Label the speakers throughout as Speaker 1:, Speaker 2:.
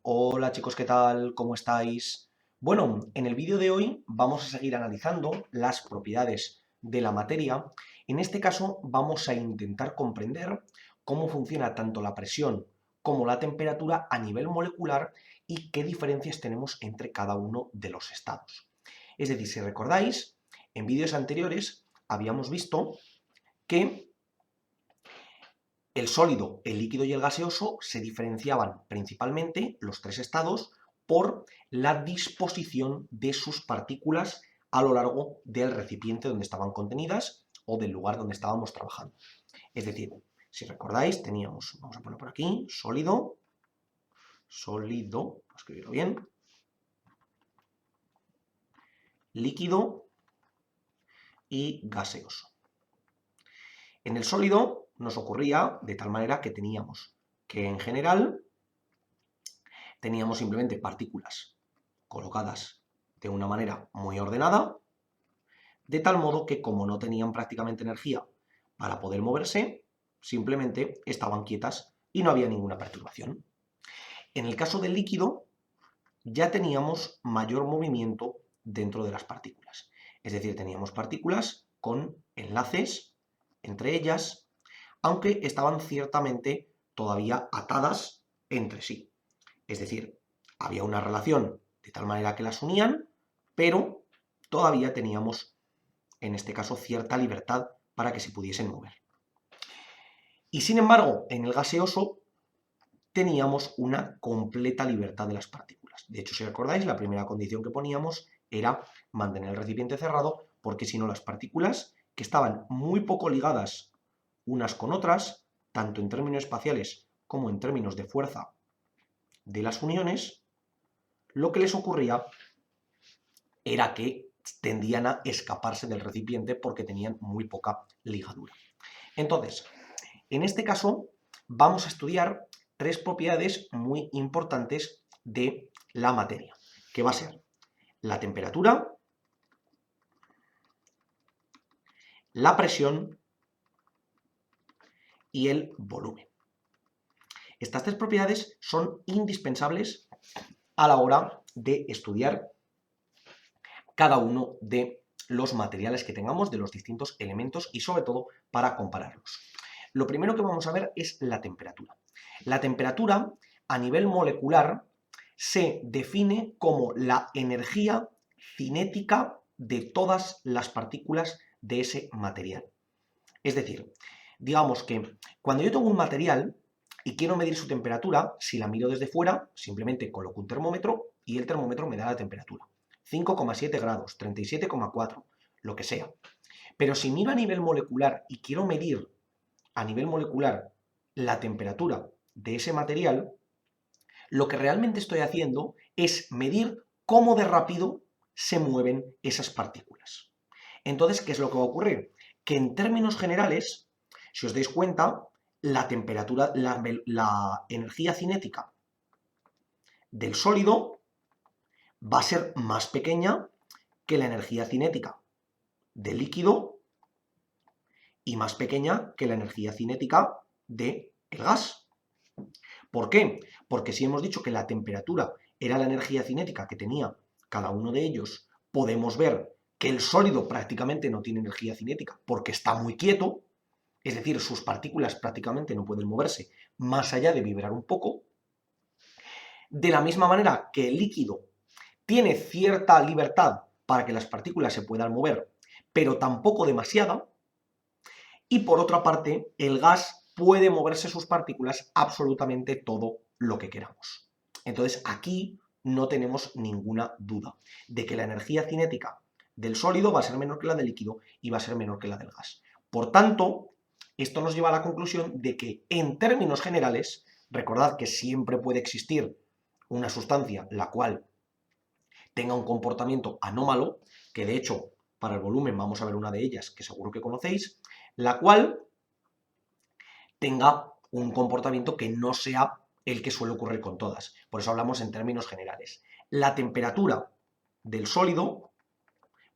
Speaker 1: Hola chicos, ¿qué tal? ¿Cómo estáis? Bueno, en el vídeo de hoy vamos a seguir analizando las propiedades de la materia. En este caso vamos a intentar comprender cómo funciona tanto la presión como la temperatura a nivel molecular y qué diferencias tenemos entre cada uno de los estados. Es decir, si recordáis, en vídeos anteriores habíamos visto que el sólido, el líquido y el gaseoso se diferenciaban principalmente, los tres estados, por la disposición de sus partículas a lo largo del recipiente donde estaban contenidas o del lugar donde estábamos trabajando. Es decir, si recordáis, teníamos, vamos a poner por aquí, sólido, voy a escribirlo bien, líquido y gaseoso. En el sólido nos ocurría de tal manera que teníamos que en general teníamos simplemente partículas colocadas de una manera muy ordenada, de tal modo que como no tenían prácticamente energía para poder moverse, simplemente estaban quietas y no había ninguna perturbación. En el caso del líquido, ya teníamos mayor movimiento dentro de las partículas. Es decir, teníamos partículas con enlaces entre ellas, aunque estaban ciertamente todavía atadas entre sí. Es decir, había una relación de tal manera que las unían, pero todavía teníamos, en este caso, cierta libertad para que se pudiesen mover. Y sin embargo, en el gaseoso teníamos una completa libertad de las partículas. De hecho, si recordáis, la primera condición que poníamos era mantener el recipiente cerrado, porque si no las partículas, que estaban muy poco ligadas unas con otras, tanto en términos espaciales como en términos de fuerza de las uniones, lo que les ocurría era que tendían a escaparse del recipiente porque tenían muy poca ligadura. Entonces, en este caso, vamos a estudiar tres propiedades muy importantes de la materia, que va a ser la temperatura, la presión y el volumen. Estas tres propiedades son indispensables a la hora de estudiar cada uno de los materiales que tengamos, de los distintos elementos y sobre todo para compararlos. Lo primero que vamos a ver es la temperatura. La temperatura a nivel molecular se define como la energía cinética de todas las partículas de ese material. Es decir, digamos que cuando yo tengo un material y quiero medir su temperatura, si la miro desde fuera, simplemente coloco un termómetro y el termómetro me da la temperatura. 5,7 grados, 37,4, lo que sea. Pero si miro a nivel molecular y quiero medir a nivel molecular la temperatura de ese material, lo que realmente estoy haciendo es medir cómo de rápido se mueven esas partículas. Entonces, ¿qué es lo que va a ocurrir? Que en términos generales, si os dais cuenta, la temperatura, la energía cinética del sólido va a ser más pequeña que la energía cinética del líquido y más pequeña que la energía cinética del gas. ¿Por qué? Porque si hemos dicho que la temperatura era la energía cinética que tenía cada uno de ellos, podemos ver que el sólido prácticamente no tiene energía cinética porque está muy quieto, es decir, sus partículas prácticamente no pueden moverse más allá de vibrar un poco. De la misma manera que el líquido tiene cierta libertad para que las partículas se puedan mover, pero tampoco demasiada. Y por otra parte, el gas puede moverse sus partículas absolutamente todo lo que queramos. Entonces aquí no tenemos ninguna duda de que la energía cinética del sólido va a ser menor que la del líquido y va a ser menor que la del gas. Por tanto, esto nos lleva a la conclusión de que en términos generales, recordad que siempre puede existir una sustancia la cual tenga un comportamiento anómalo, que de hecho para el volumen vamos a ver una de ellas que seguro que conocéis, la cual tenga un comportamiento que no sea el que suele ocurrir con todas. Por eso hablamos en términos generales. La temperatura del sólido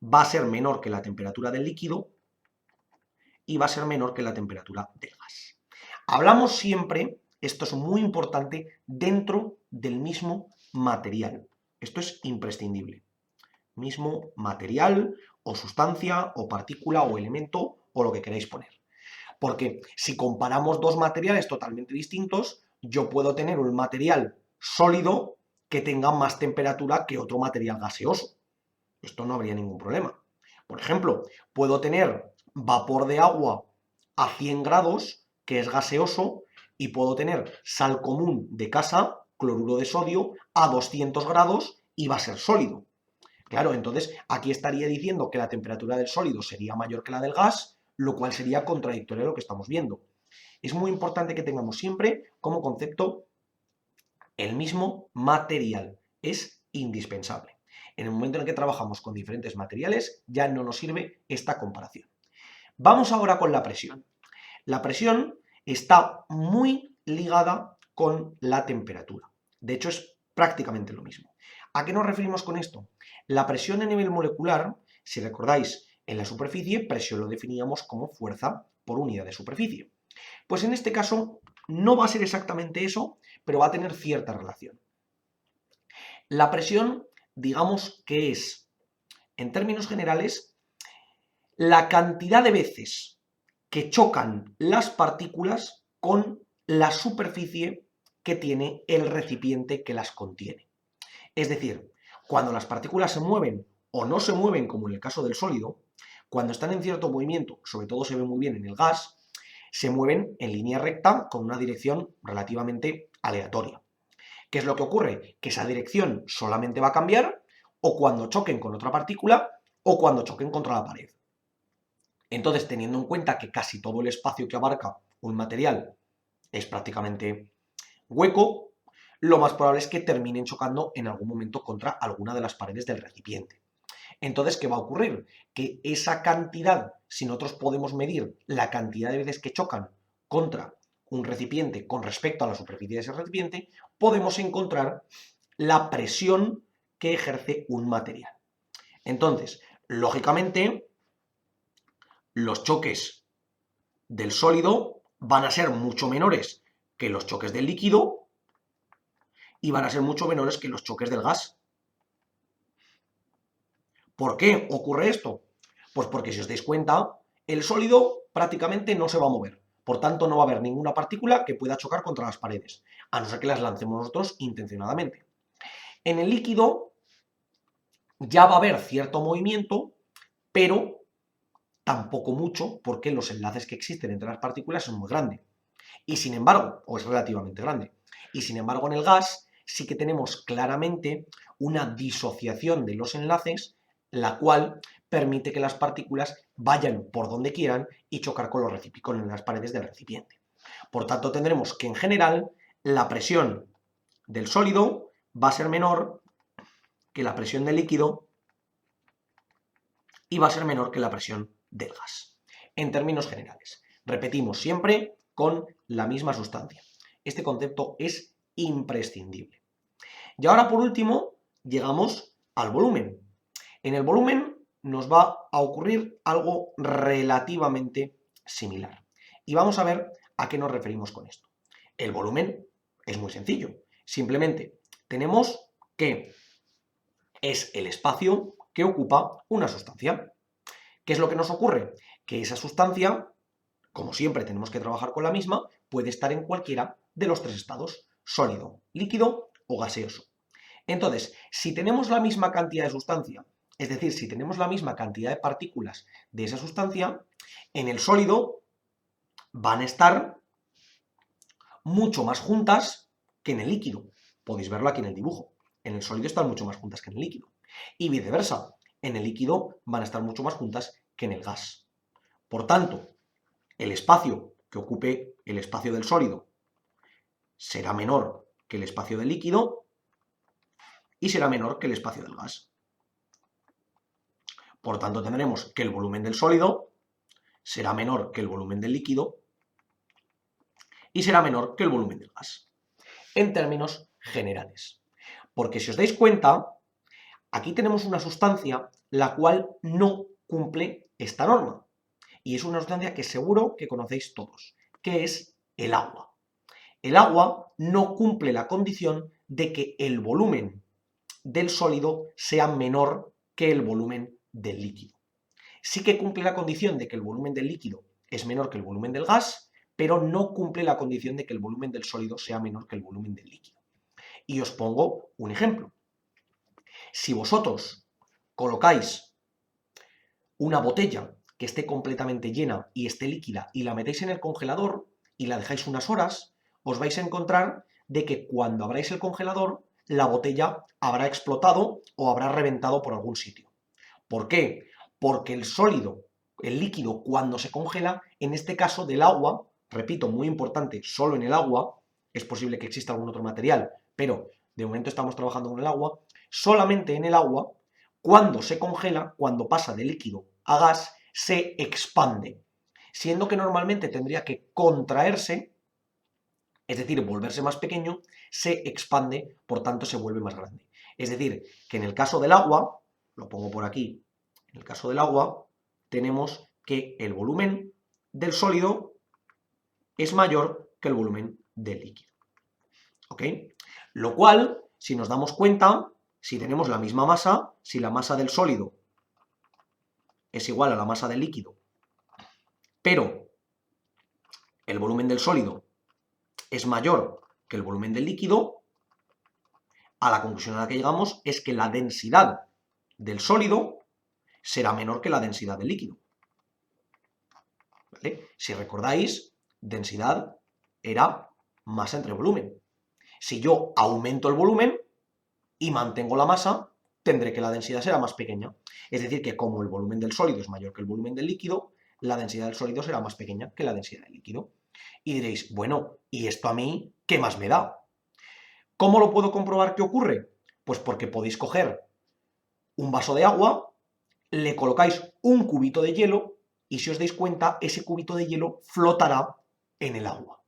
Speaker 1: va a ser menor que la temperatura del líquido y va a ser menor que la temperatura del gas. Hablamos siempre, esto es muy importante, dentro del mismo material. Esto es imprescindible. Mismo material o sustancia o partícula o elemento o lo que queráis poner. Porque si comparamos dos materiales totalmente distintos, yo puedo tener un material sólido que tenga más temperatura que otro material gaseoso. Esto no habría ningún problema. Por ejemplo, puedo tener vapor de agua a 100 grados, que es gaseoso, y puedo tener sal común de casa, cloruro de sodio, a 200 grados y va a ser sólido. Claro, entonces aquí estaría diciendo que la temperatura del sólido sería mayor que la del gas, lo cual sería contradictorio a lo que estamos viendo. Es muy importante que tengamos siempre como concepto el mismo material. Es indispensable. En el momento en el que trabajamos con diferentes materiales, ya no nos sirve esta comparación. Vamos ahora con la presión. La presión está muy ligada con la temperatura. De hecho, es prácticamente lo mismo. ¿A qué nos referimos con esto? La presión a nivel molecular, si recordáis, en la superficie, presión lo definíamos como fuerza por unidad de superficie. Pues en este caso no va a ser exactamente eso, pero va a tener cierta relación. La presión, digamos que es, en términos generales, la cantidad de veces que chocan las partículas con la superficie que tiene el recipiente que las contiene. Es decir, cuando las partículas se mueven o no se mueven, como en el caso del sólido, cuando están en cierto movimiento, sobre todo se ve muy bien en el gas, se mueven en línea recta con una dirección relativamente aleatoria. ¿Qué es lo que ocurre? Que esa dirección solamente va a cambiar o cuando choquen con otra partícula o cuando choquen contra la pared. Entonces, teniendo en cuenta que casi todo el espacio que abarca un material es prácticamente hueco, lo más probable es que terminen chocando en algún momento contra alguna de las paredes del recipiente. Entonces, ¿qué va a ocurrir? Que esa cantidad, si nosotros podemos medir la cantidad de veces que chocan contra un recipiente con respecto a la superficie de ese recipiente, podemos encontrar la presión que ejerce un material. Entonces, lógicamente, los choques del sólido van a ser mucho menores que los choques del líquido y van a ser mucho menores que los choques del gas. ¿Por qué ocurre esto? Pues porque si os dais cuenta, el sólido prácticamente no se va a mover. Por tanto, no va a haber ninguna partícula que pueda chocar contra las paredes, a no ser que las lancemos nosotros intencionadamente. En el líquido ya va a haber cierto movimiento, pero tampoco mucho, porque los enlaces que existen entre las partículas son muy grandes. Y sin embargo, o es relativamente grande, y sin embargo en el gas sí que tenemos claramente una disociación de los enlaces, la cual permite que las partículas vayan por donde quieran y chocar con las paredes del recipiente. Por tanto, tendremos que en general la presión del sólido va a ser menor que la presión del líquido y va a ser menor que la presión del gas. En términos generales, repetimos siempre con la misma sustancia. Este concepto es imprescindible. Y ahora, por último, llegamos al volumen. En el volumen nos va a ocurrir algo relativamente similar. Y vamos a ver a qué nos referimos con esto. El volumen es muy sencillo. Simplemente tenemos que es el espacio que ocupa una sustancia. ¿Qué es lo que nos ocurre? Que esa sustancia, como siempre tenemos que trabajar con la misma, puede estar en cualquiera de los tres estados, sólido, líquido o gaseoso. Entonces, si tenemos la misma cantidad de sustancia, es decir, si tenemos la misma cantidad de partículas de esa sustancia, en el sólido van a estar mucho más juntas que en el líquido. Podéis verlo aquí en el dibujo. En el sólido están mucho más juntas que en el líquido. Y viceversa, en el líquido van a estar mucho más juntas que en el gas. Por tanto, el espacio que ocupe el espacio del sólido será menor que el espacio del líquido y será menor que el espacio del gas. Por tanto, tendremos que el volumen del sólido será menor que el volumen del líquido y será menor que el volumen del gas, en términos generales. Porque si os dais cuenta, aquí tenemos una sustancia la cual no cumple esta norma. Y es una sustancia que seguro que conocéis todos, que es el agua. El agua no cumple la condición de que el volumen del sólido sea menor que el volumen del líquido. Sí que cumple la condición de que el volumen del líquido es menor que el volumen del gas, pero no cumple la condición de que el volumen del sólido sea menor que el volumen del líquido. Y os pongo un ejemplo. Si vosotros colocáis una botella que esté completamente llena y esté líquida y la metéis en el congelador y la dejáis unas horas, os vais a encontrar de que cuando abráis el congelador, la botella habrá explotado o habrá reventado por algún sitio. ¿Por qué? Porque el sólido, el líquido, cuando se congela, en este caso del agua, repito, muy importante, solo en el agua, es posible que exista algún otro material, pero de momento estamos trabajando con el agua, solamente en el agua, cuando se congela, cuando pasa de líquido a gas, se expande, siendo que normalmente tendría que contraerse, es decir, volverse más pequeño, se expande, por tanto se vuelve más grande. Es decir, que en el caso del agua, lo pongo por aquí, en el caso del agua, tenemos que el volumen del sólido es mayor que el volumen del líquido. ¿Ok? Lo cual, si nos damos cuenta, si tenemos la misma masa, si la masa del sólido es igual a la masa del líquido, pero el volumen del sólido es mayor que el volumen del líquido, a la conclusión a la que llegamos es que la densidad del sólido será menor que la densidad del líquido. ¿Vale? Si recordáis, densidad era masa entre volumen. Si yo aumento el volumen y mantengo la masa, tendré que la densidad será más pequeña. Es decir, que como el volumen del sólido es mayor que el volumen del líquido, la densidad del sólido será más pequeña que la densidad del líquido. Y diréis, bueno, ¿y esto a mí qué más me da? ¿Cómo lo puedo comprobar que ocurre? Pues porque podéis coger un vaso de agua, le colocáis un cubito de hielo y si os dais cuenta, ese cubito de hielo flotará en el agua.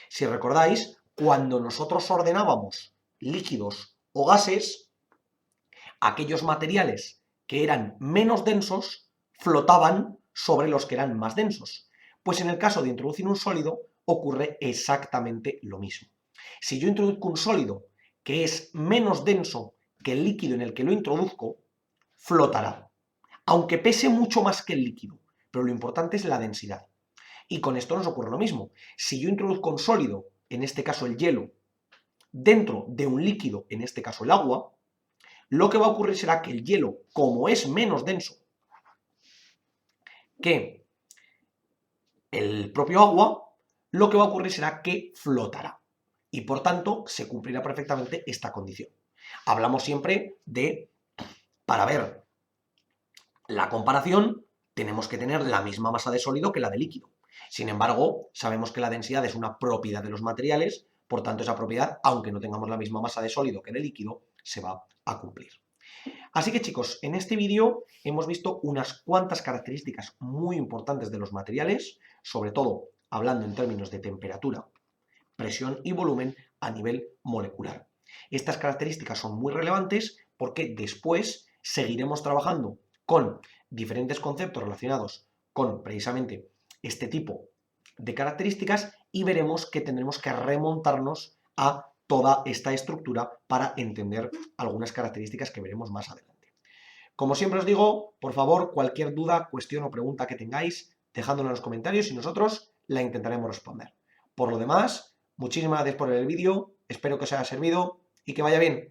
Speaker 1: Si recordáis, cuando nosotros ordenábamos líquidos o gases, aquellos materiales que eran menos densos flotaban sobre los que eran más densos. Pues en el caso de introducir un sólido ocurre exactamente lo mismo. Si yo introduzco un sólido que es menos denso que el líquido en el que lo introduzco, flotará, aunque pese mucho más que el líquido, pero lo importante es la densidad. Y con esto nos ocurre lo mismo. Si yo introduzco un sólido, en este caso el hielo, dentro de un líquido, en este caso el agua, lo que va a ocurrir será que el hielo, como es menos denso que el propio agua, lo que va a ocurrir será que flotará. Y por tanto, se cumplirá perfectamente esta condición. Hablamos siempre de, para ver la comparación, tenemos que tener la misma masa de sólido que la de líquido. Sin embargo, sabemos que la densidad es una propiedad de los materiales, por tanto esa propiedad, aunque no tengamos la misma masa de sólido que de líquido, se va a cumplir. Así que chicos, en este vídeo hemos visto unas cuantas características muy importantes de los materiales, sobre todo hablando en términos de temperatura, presión y volumen a nivel molecular. Estas características son muy relevantes porque después seguiremos trabajando con diferentes conceptos relacionados con precisamente este tipo de características y veremos que tendremos que remontarnos a toda esta estructura para entender algunas características que veremos más adelante. Como siempre os digo, por favor, cualquier duda, cuestión o pregunta que tengáis, dejádmelo en los comentarios y nosotros la intentaremos responder. Por lo demás, muchísimas gracias por ver el vídeo, espero que os haya servido y que vaya bien.